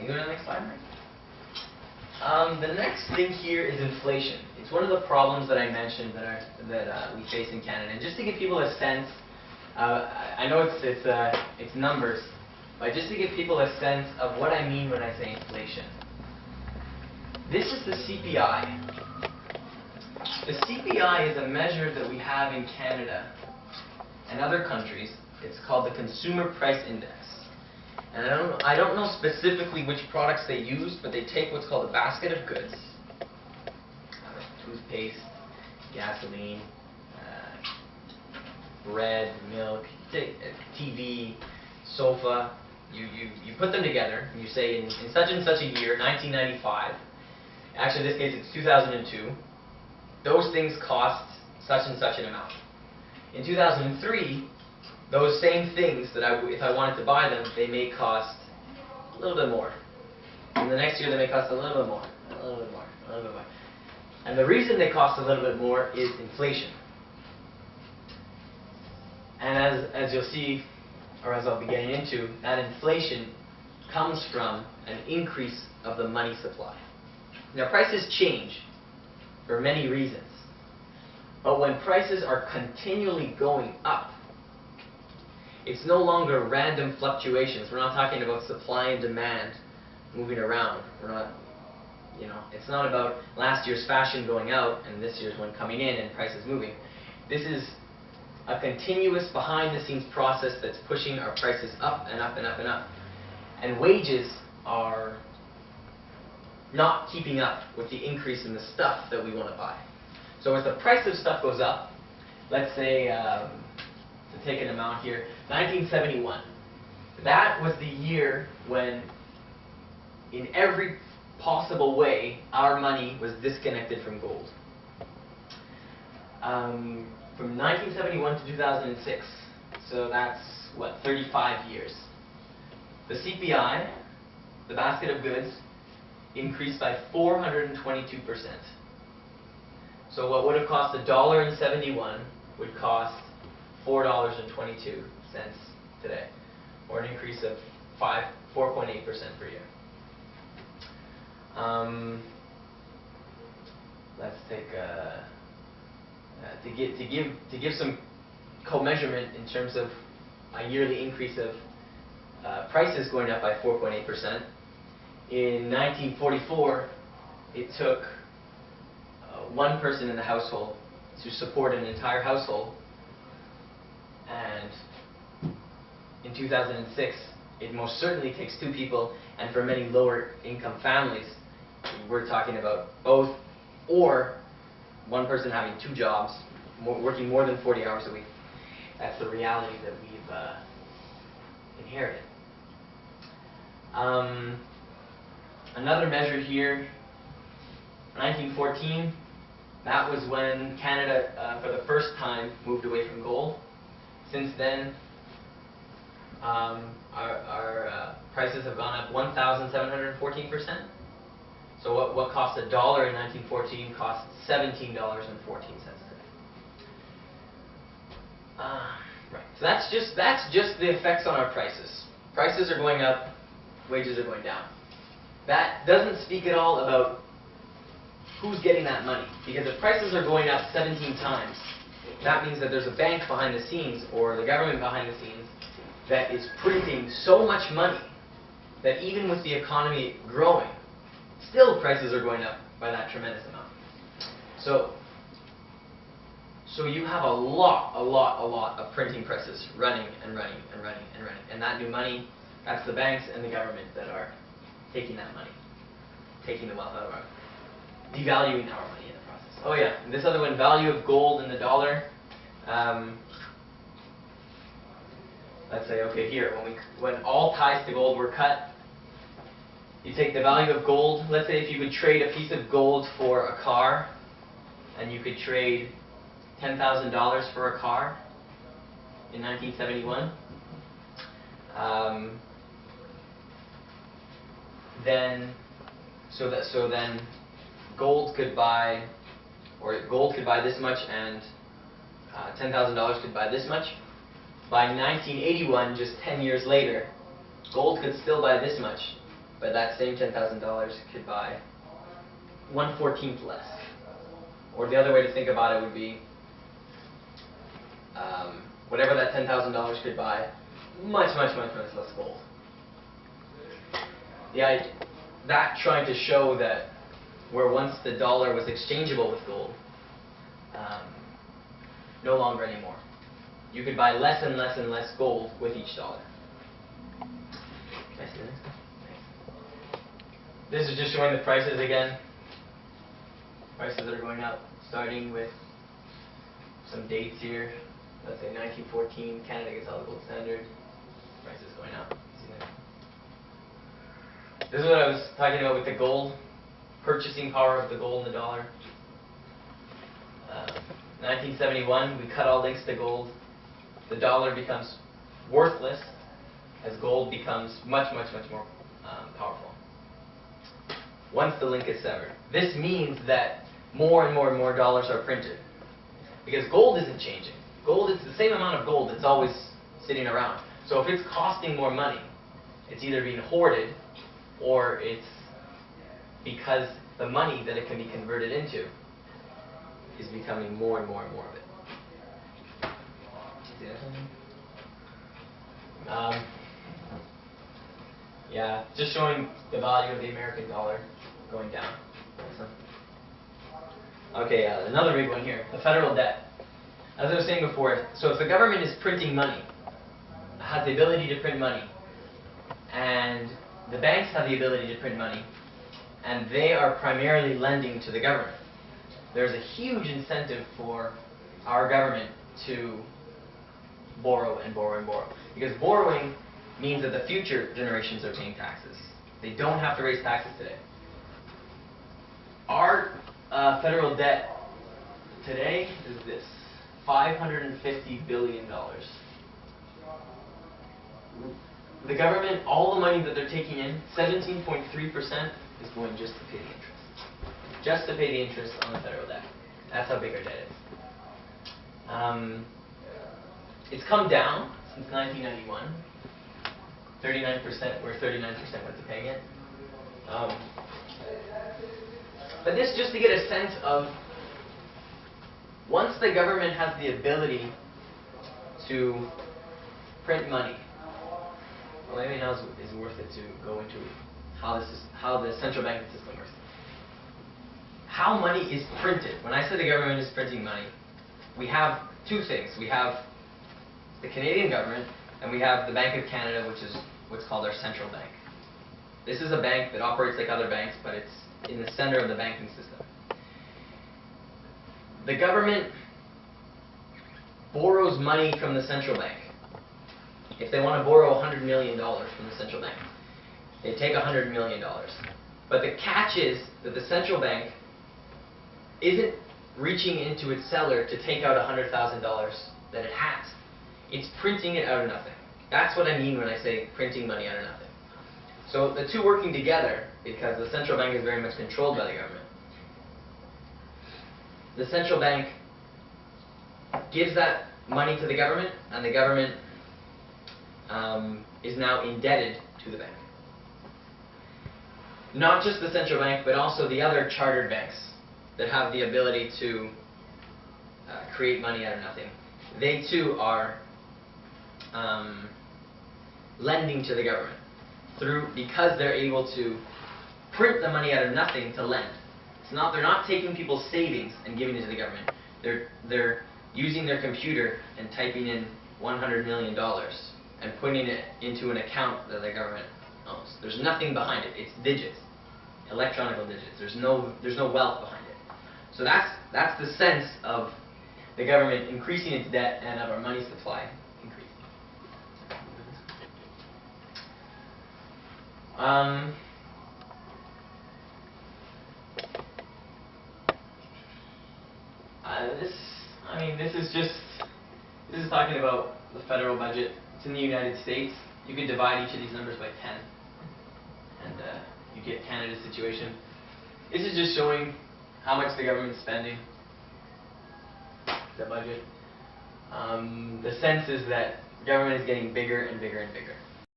you go to the next slide, Mike? The next thing here is inflation. It's one of the problems that I mentioned that we face in Canada. And just to give people a sense, I know it's numbers, but just to give people a sense of what I mean when I say inflation. This is the CPI. The CPI is a measure that we have in Canada and other countries. It's called the Consumer Price Index. And I don't know specifically which products they use, but they take what's called a basket of goods, toothpaste, gasoline, bread, milk, TV, sofa. You put them together, and you say in such and such a year, 1995, actually in this case it's 2002, those things cost such and such an amount. In 2003, those same things that if I wanted to buy them, they may cost a little bit more. And the next year they may cost a little bit more, a little bit more, a little bit more. And the reason they cost a little bit more is inflation. And as you'll see, or as I'll be getting into, that inflation comes from an increase of the money supply. Now prices change for many reasons. But when prices are continually going up, it's no longer random fluctuations. We're not talking about supply and demand moving around. We're not, it's not about last year's fashion going out and this year's one coming in and prices moving. This is a continuous behind-the-scenes process that's pushing our prices up and up and up and up. And wages are not keeping up with the increase in the stuff that we want to buy. So as the price of stuff goes up, let's say, to take an amount here, 1971. That was the year when, in every possible way, our money was disconnected from gold. From 1971 to 2006, so that's, 35 years. The CPI, the basket of goods, increased by 422%. So what would have cost $1.71 would cost $4.22 today, or an increase of 4.8% per year. Let's take to give some co-measurement in terms of a yearly increase of prices going up by 4.8%. In 1944, it took one person in the household to support an entire household. And in 2006, it most certainly takes two people, and for many lower income families, we're talking about both, or one person having two jobs, working more than 40 hours a week. That's the reality that we've inherited. Another measure here, 1914, that was when Canada, for the first time, moved away from gold. Since then, our prices have gone up 1,714%. So what cost $1 in 1914 costs $17.14 today. Right. So that's just the effects on our prices. Prices are going up, wages are going down. That doesn't speak at all about who's getting that money, because if prices are going up 17 times, that means that there's a bank behind the scenes, or the government behind the scenes, that is printing so much money that even with the economy growing, still prices are going up by that tremendous amount. So you have a lot of printing presses running and running and running and running. And that new money, that's the banks and the government that are taking that money, taking the wealth out of our, devaluing our money in the process. Oh yeah, and this other one, value of gold in the dollar. Let's say, okay, here, when all ties to gold were cut, you take the value of gold. Let's say if you could trade a piece of gold for a car, and you could trade $10,000 for a car in 1971. Then gold could buy this much, and $10,000 could buy this much. By 1981, just 10 years later, gold could still buy this much, but that same $10,000 could buy 1/14 less. Or the other way to think about it would be whatever that $10,000 could buy, much less gold. That trying to show that where once the dollar was exchangeable with gold, no longer anymore. You could buy less and less gold with each dollar. Can I see the next one? Thanks. This is just showing the prices again. Prices that are going up, starting with some dates here. Let's say 1914, Canada gets out of the gold standard. Prices going up. See that? This is what I was talking about with the gold, purchasing power of the gold and the dollar. 1971, we cut all links to gold. The dollar becomes worthless as gold becomes much more powerful. Once the link is severed. This means that more and more dollars are printed. Because gold isn't changing. Gold is the same amount of gold that's always sitting around. So if it's costing more money, it's either being hoarded or it's because the money that it can be converted into is becoming more and more of it. Yeah, just showing the value of the American dollar going down. Okay, another big one here, the federal debt. As I was saying before, so if the government is printing money, has the ability to print money, and the banks have the ability to print money, and they are primarily lending to the government, there's a huge incentive for our government to borrow and borrow and borrow. Because borrowing means that the future generations are paying taxes. They don't have to raise taxes today. Our federal debt today is this, $550 billion. The government, all the money that they're taking in, 17.3% is going just to pay the interest. Just to pay the interest on the federal debt. That's how big our debt is. It's come down since 1991. 39%, where 39% went to paying it. But this just to get a sense of, once the government has the ability to print money, well, maybe now is worth it to go into how the central banking system works. How money is printed. When I say the government is printing money, we have two things. We have the Canadian government, and we have the Bank of Canada, which is what's called our central bank. This is a bank that operates like other banks, but it's in the center of the banking system. The government borrows money from the central bank. If they want to borrow $100 million from the central bank, they take $100 million. But the catch is that the central bank isn't reaching into its cellar to take out $100,000 that it has. It's printing it out of nothing. That's what I mean when I say printing money out of nothing. So the two working together, because the central bank is very much controlled by the government. The central bank gives that money to the government, and the government is now indebted to the bank. Not just the central bank, but also the other chartered banks that have the ability to create money out of nothing. They too are lending to the government because they're able to print the money out of nothing to lend. They're not taking people's savings and giving it to the government. They're using their computer and typing in $100 million and putting it into an account that the government owns. There's nothing behind it. It's digits, electronic digits. There's no wealth behind it. So that's the sense of the government increasing its debt and of our money supply increasing. This is talking about the federal budget. It's in the United States. You could divide each of these numbers by 10, and you get Canada's situation. This is just showing how much the government's spending, the budget. The sense is that the government is getting bigger and bigger and bigger.